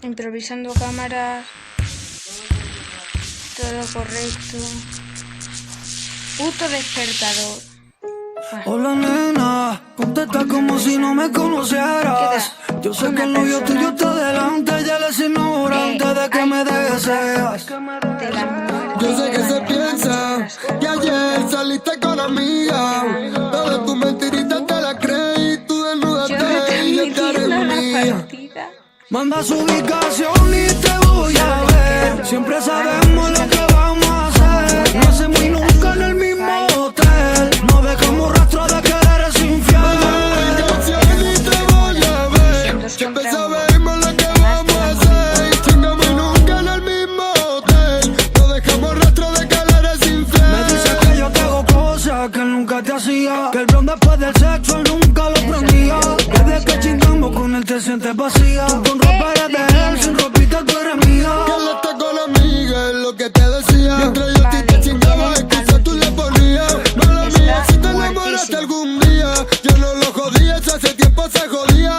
Improvisando cámaras. Todo correcto. Puto despertador. Hola nena, contesta como si no me conocieras. Yo sé que el novio tuyo está delante, ya eres ignorante de que me deseas. Yo sé que se piensa que ayer saliste con amiga. Todas tus mentiritas te las creí, tú desnúdate y estaré mía. Manda su ubicación y te voy a ver. Siempre sabemos lo que vamos a hacer. No hacemos y nunca en el mismo hotel. No dejamos rastro de que eres infiel. Y te voy a ver. Siempre sabemos lo que vamos a hacer. Chingamos y nunca en el mismo hotel. No dejamos rastro de que eres infiel. Me dice que yo te hago cosas que él nunca te hacía. Que el blon después del sexo él nunca lo prendía. Desde que chingamos con él te sientes vacía. Tú con ropa eres de él, sin ropita tú eres mía. Que él está con amiga, es lo que te decía. Mientras yo a ti te chingaba, excusa tú le ponías. Mala mía, si te enamoraste algún día. Yo no lo jodía, eso hace tiempo se jodía.